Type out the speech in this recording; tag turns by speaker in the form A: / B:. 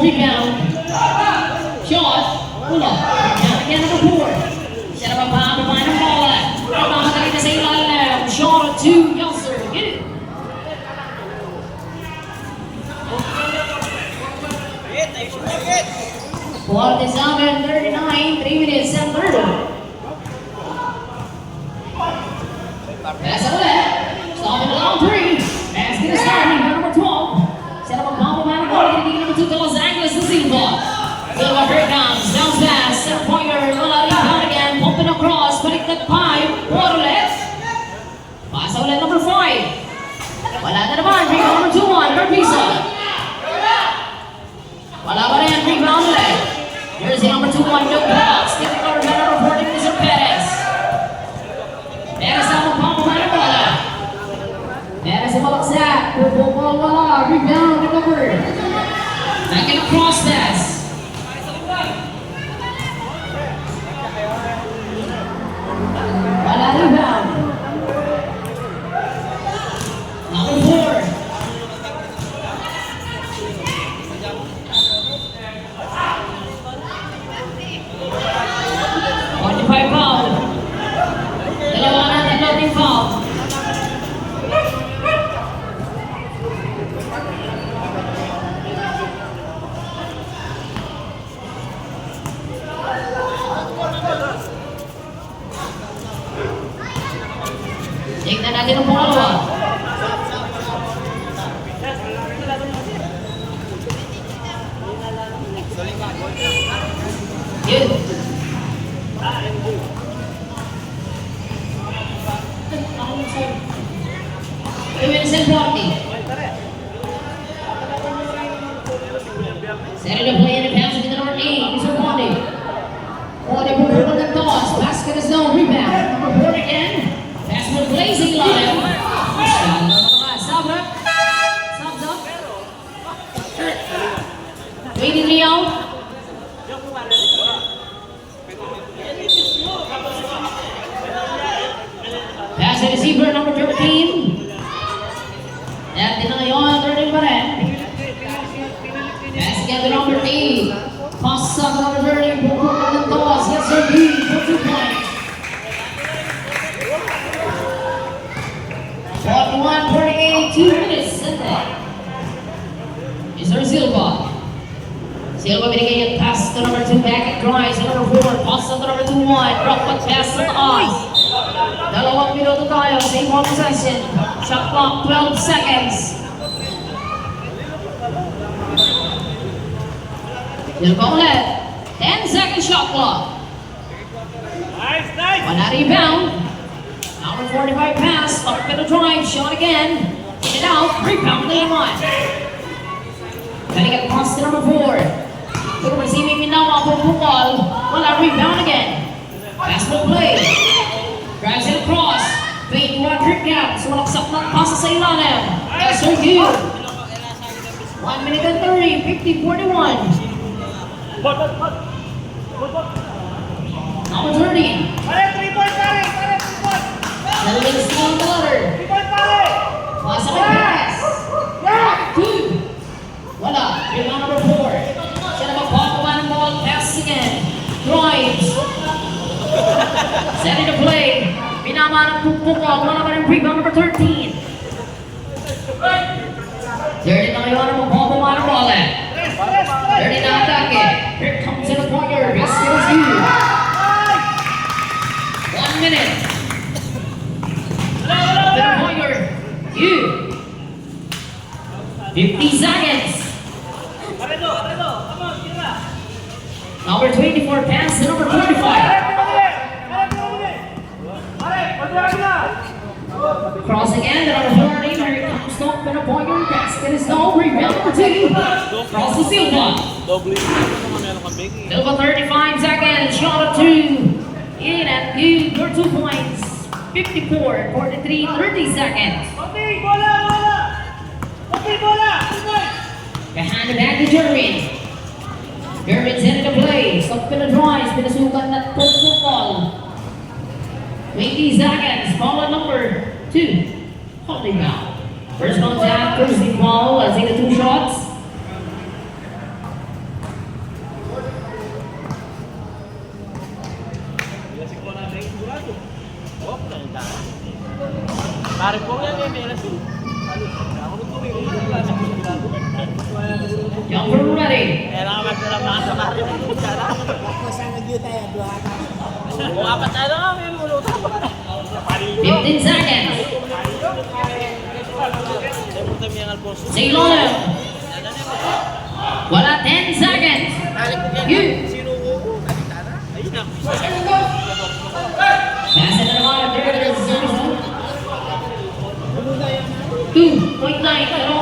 A: zone rebound. Shot. Wala. Rebound again number 4. Siya na magpapabay ng bola. Mamakatalik na sa ilalim. Shot at 2. Yelser. Get it. Quality 7, 39, 3 minutes and 30. Pass it ulit. Stop it along 3. Basket is starting. Number 12. Set up a bomb behind the ball. Getting number 2 to Los Angeles to Silva. Silva here comes. Bounce pass. Center pointer. Wala rebound again. Pumping across. Balik that 5. Water left. Pass ulit number 5. Wala na naman. Rebound number 2-1. Carpisa. Wala pa rin. Rebound ulit. Here's the number 2-1. No block. Stick it over. Better reporting Mr. Perez. Perez na magpapabay ng bola. Perez ang malaksak. Purple ball wala. Rebound. Recovered. Back in a cross pass. Wala rebound. Number 4. Foul. Dalawa na floating foul. Tignan natin ang pangalawa. Yun. Vincent Rodney. Setting the play in the pass to the number 8, Mr. Rodney. Rodney put the toss. Basket is no rebound. Number 4 again. Pass with blazing line. Subs up. Waiting Leo. Pass the receiver number 13. At din na ngayon, 13 pa rin. Pass again to number 8. Pass sa number 30. Bukod ng toss. Yes, sir. For 2 points. 41-48. 2 minutes. Mr. Silva. Silva binigay yung pass to number 2. Back and drives to number 4. Pass to number 2-1. Drop but pass sa taas. 2 minuto tayo. Same ball possession. Shot clock, 12 seconds. Silva ulit. 10-second shot clock.
B: Nice.
A: Wala rebound. Number 45 pass. Up in the drive. Shot again. In and out. Rebound lane 1. Getting it across to number 4. Pero receiving Minawa for football. Wala rebound again. Pass will play. Drives it across. Fade 1 trick out. Sumalaksak ng pasa sa ilalim. Sir Hugh. 1 minute and 30. 50-41. Number 30.
B: Pare, 3 point pare. 3 point.
A: Nalagay sa ng color.
B: 3 point pare.
A: Pasa kay Perez. 2. Wala. Rebound number 4. Siya na magpapaba ng ball. Pass again. Drives. Setting the play. Pinama ng pukpukal. Wala pa rin rebound number 13. 30 na ngayon ang magpapaba ng bola. 30 na atake. Here comes in the pointer. Basket is you. 1 minute. The pointer. You. 50 seconds. Number 24 pass to number 45. Cross again to number 40. Here comes Stop in a pointer. Basket is no. Rebound number 2. Cross to Silva. Silva 35 seconds. Shot of 2. In and good for 2 points. 54, 43, 30 seconds. Behind the back to Jervin. Jervin's headed to play. Stop in the drive. Pinasukan na football. 20 seconds. Ball at number 2. Holding now. First contact, first the ball. Let's see the 2 shots.
C: O, apat na lang. Yan, ulo.
A: 15 seconds. Ceylon. Wala 10 seconds. You.
C: Ayun na.
A: Pass it naman. There it is. 2.9.